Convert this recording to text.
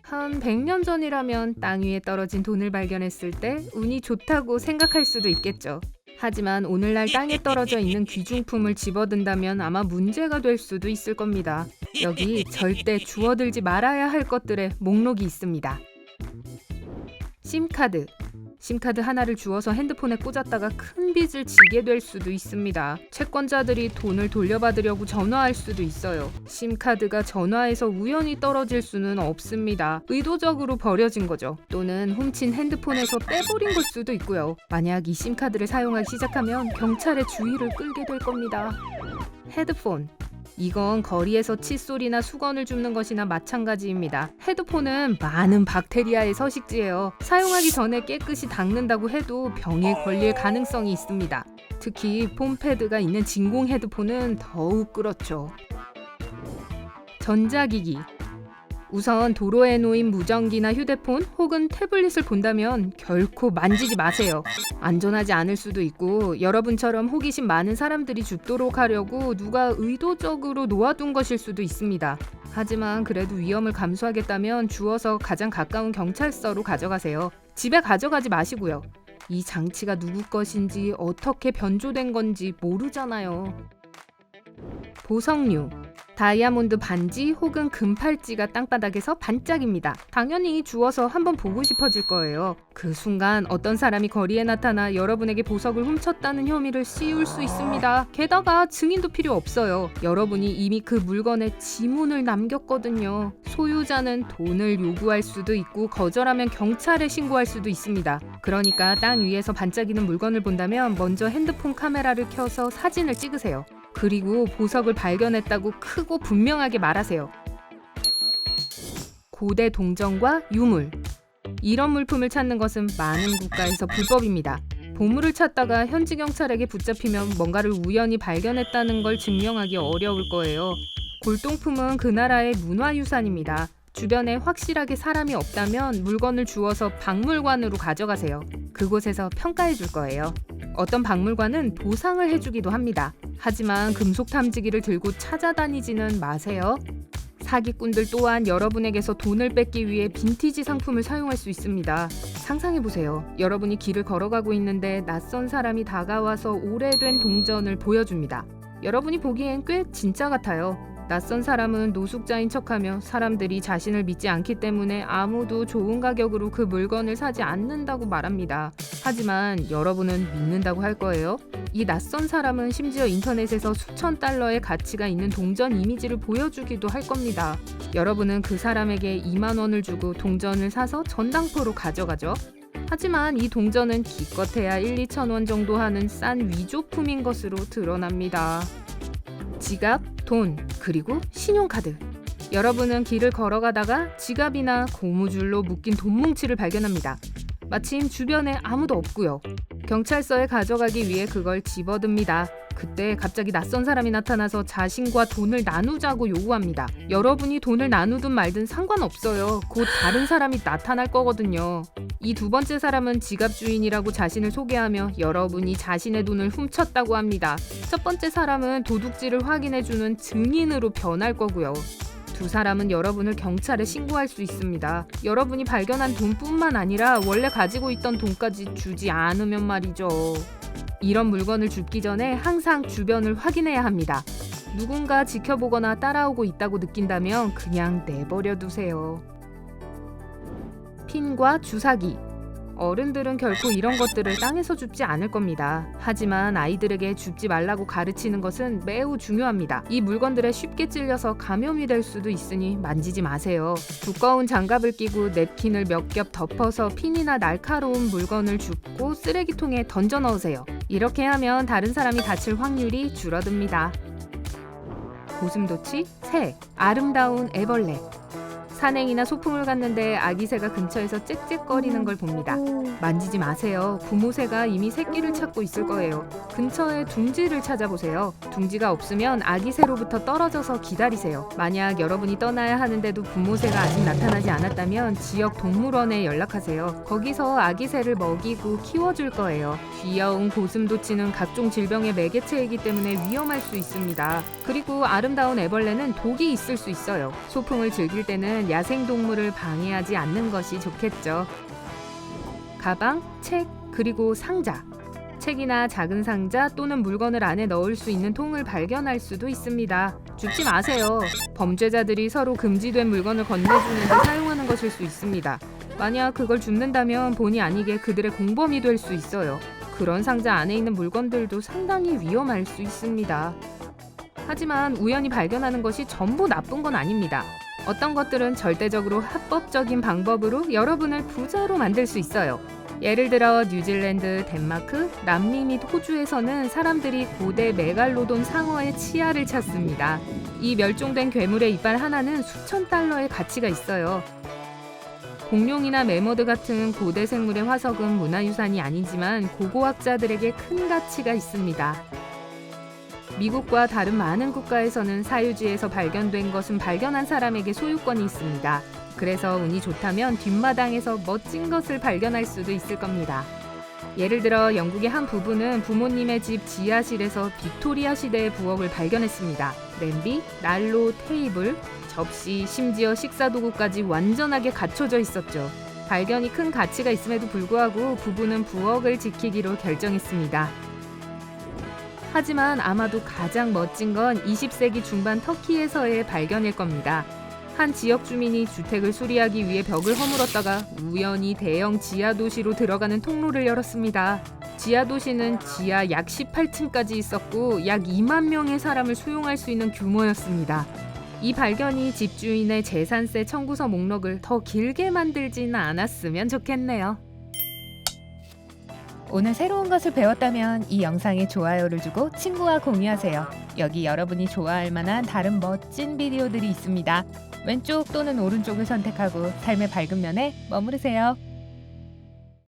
한 100년 전이라면 땅 위에 떨어진 돈을 발견했을 때 운이 좋다고 생각할 수도 있겠죠. 하지만 오늘날 땅에 떨어져 있는 귀중품을 집어든다면 아마 문제가 될 수도 있을 겁니다. 여기 절대 주워들지 말아야 할 것들의 목록이 있습니다. 심카드. 심카드 하나를 주워서 핸드폰에 꽂았다가 큰 빚을 지게 될 수도 있습니다. 채권자들이 돈을 돌려받으려고 전화할 수도 있어요. 심카드가 전화해서 우연히 떨어질 수는 없습니다. 의도적으로 버려진 거죠. 또는 훔친 핸드폰에서 떼버린 걸 수도 있고요. 만약 이 심카드를 사용하기 시작하면 경찰의 주의를 끌게 될 겁니다. 헤드폰. 이건 거리에서 칫솔이나 수건을 줍는 것이나 마찬가지입니다. 헤드폰은 많은 박테리아의 서식지예요. 사용하기 전에 깨끗이 닦는다고 해도 병에 걸릴 가능성이 있습니다. 특히 폼패드가 있는 진공 헤드폰은 더욱 그렇죠. 전자기기. 우선 도로에 놓인 무전기나 휴대폰 혹은 태블릿을 본다면 결코 만지지 마세요. 안전하지 않을 수도 있고 여러분처럼 호기심 많은 사람들이 줍도록 하려고 누가 의도적으로 놓아둔 것일 수도 있습니다. 하지만 그래도 위험을 감수하겠다면 주워서 가장 가까운 경찰서로 가져가세요. 집에 가져가지 마시고요. 이 장치가 누구 것인지 어떻게 변조된 건지 모르잖아요. 보석류. 다이아몬드 반지 혹은 금팔찌가 땅바닥에서 반짝입니다. 당연히 주워서 한번 보고 싶어질 거예요. 그 순간 어떤 사람이 거리에 나타나 여러분에게 보석을 훔쳤다는 혐의를 씌울 수 있습니다. 게다가 증인도 필요 없어요. 여러분이 이미 그 물건에 지문을 남겼거든요. 소유자는 돈을 요구할 수도 있고 거절하면 경찰에 신고할 수도 있습니다. 그러니까 땅 위에서 반짝이는 물건을 본다면 먼저 핸드폰 카메라를 켜서 사진을 찍으세요. 그리고 보석을 발견했다고 크고 분명하게 말하세요. 고대 동전과 유물. 이런 물품을 찾는 것은 많은 국가에서 불법입니다. 보물을 찾다가 현지 경찰에게 붙잡히면 뭔가를 우연히 발견했다는 걸 증명하기 어려울 거예요. 골동품은 그 나라의 문화유산입니다. 주변에 확실하게 사람이 없다면 물건을 주워서 박물관으로 가져가세요. 그곳에서 평가해 줄 거예요. 어떤 박물관은 보상을 해주기도 합니다. 하지만 금속 탐지기를 들고 찾아다니지는 마세요. 사기꾼들 또한 여러분에게서 돈을 뺏기 위해 빈티지 상품을 사용할 수 있습니다. 상상해보세요. 여러분이 길을 걸어가고 있는데 낯선 사람이 다가와서 오래된 동전을 보여줍니다. 여러분이 보기엔 꽤 진짜 같아요. 낯선 사람은 노숙자인 척하며 사람들이 자신을 믿지 않기 때문에 아무도 좋은 가격으로 그 물건을 사지 않는다고 말합니다. 하지만 여러분은 믿는다고 할 거예요? 이 낯선 사람은 심지어 인터넷에서 수천 달러의 가치가 있는 동전 이미지를 보여주기도 할 겁니다. 여러분은 그 사람에게 2만 원을 주고 동전을 사서 전당포로 가져가죠. 하지만 이 동전은 기껏해야 1-2천 원 정도 하는 싼 위조품인 것으로 드러납니다. 지갑, 돈, 그리고 신용카드. 여러분은 길을 걸어가다가 지갑이나 고무줄로 묶인 돈 뭉치를 발견합니다. 마침 주변에 아무도 없고요. 경찰서에 가져가기 위해 그걸 집어듭니다. 그때 갑자기 낯선 사람이 나타나서 자신과 돈을 나누자고 요구합니다. 여러분이 돈을 나누든 말든 상관없어요. 곧 다른 사람이 나타날 거거든요. 이 두 번째 사람은 지갑 주인이라고 자신을 소개하며 여러분이 자신의 돈을 훔쳤다고 합니다. 첫 번째 사람은 도둑질을 확인해주는 증인으로 변할 거고요. 두 사람은 여러분을 경찰에 신고할 수 있습니다. 여러분이 발견한 돈뿐만 아니라 원래 가지고 있던 돈까지 주지 않으면 말이죠. 이런 물건을 줍기 전에 항상 주변을 확인해야 합니다. 누군가 지켜보거나 따라오고 있다고 느낀다면 그냥 내버려 두세요. 핀과 주사기. 어른들은 결코 이런 것들을 땅에서 줍지 않을 겁니다. 하지만 아이들에게 줍지 말라고 가르치는 것은 매우 중요합니다. 이 물건들에 쉽게 찔려서 감염이 될 수도 있으니 만지지 마세요. 두꺼운 장갑을 끼고 냅킨을 몇 겹 덮어서 핀이나 날카로운 물건을 줍고 쓰레기통에 던져 넣으세요. 이렇게 하면 다른 사람이 다칠 확률이 줄어듭니다. 고슴도치, 새, 아름다운 애벌레. 산행이나 소풍을 갔는데 아기 새가 근처에서 짹짹거리는 걸 봅니다. 만지지 마세요. 부모 새가 이미 새끼를 찾고 있을 거예요. 근처에 둥지를 찾아보세요. 둥지가 없으면 아기 새로부터 떨어져서 기다리세요. 만약 여러분이 떠나야 하는데도 부모 새가 아직 나타나지 않았다면 지역 동물원에 연락하세요. 거기서 아기 새를 먹이고 키워줄 거예요. 귀여운 고슴도치는 각종 질병의 매개체이기 때문에 위험할 수 있습니다. 그리고 아름다운 애벌레는 독이 있을 수 있어요. 소풍을 즐길 때는 야생동물을 방해하지 않는 것이 좋겠죠. 가방, 책, 그리고 상자. 책이나 작은 상자 또는 물건을 안에 넣을 수 있는 통을 발견할 수도 있습니다. 줍지 마세요. 범죄자들이 서로 금지된 물건을 건네주는 데 사용하는 것일 수 있습니다. 만약 그걸 줍는다면 본의 아니게 그들의 공범이 될 수 있어요. 그런 상자 안에 있는 물건들도 상당히 위험할 수 있습니다. 하지만 우연히 발견하는 것이 전부 나쁜 건 아닙니다. 어떤 것들은 절대적으로 합법적인 방법으로 여러분을 부자로 만들 수 있어요. 예를 들어 뉴질랜드, 덴마크, 남미 및 호주에서는 사람들이 고대 메갈로돈 상어의 치아를 찾습니다. 이 멸종된 괴물의 이빨 하나는 수천 달러의 가치가 있어요. 공룡이나 매머드 같은 고대 생물의 화석은 문화유산이 아니지만 고고학자들에게 큰 가치가 있습니다. 미국과 다른 많은 국가에서는 사유지에서 발견된 것은 발견한 사람에게 소유권이 있습니다. 그래서 운이 좋다면 뒷마당에서 멋진 것을 발견할 수도 있을 겁니다. 예를 들어 영국의 한 부부는 부모님의 집 지하실에서 빅토리아 시대의 부엌을 발견했습니다. 냄비, 난로, 테이블, 접시, 심지어 식사도구까지 완전하게 갖춰져 있었죠. 발견이 큰 가치가 있음에도 불구하고 부부는 부엌을 지키기로 결정했습니다. 하지만 아마도 가장 멋진 건 20세기 중반 터키에서의 발견일 겁니다. 한 지역 주민이 주택을 수리하기 위해 벽을 허물었다가 우연히 대형 지하도시로 들어가는 통로를 열었습니다. 지하도시는 지하 약 18층까지 있었고 약 2만 명의 사람을 수용할 수 있는 규모였습니다. 이 발견이 집주인의 재산세 청구서 목록을 더 길게 만들지는 않았으면 좋겠네요. 오늘 새로운 것을 배웠다면 이 영상에 좋아요를 주고 친구와 공유하세요. 여기 여러분이 좋아할 만한 다른 멋진 비디오들이 있습니다. 왼쪽 또는 오른쪽을 선택하고 삶의 밝은 면에 머무르세요.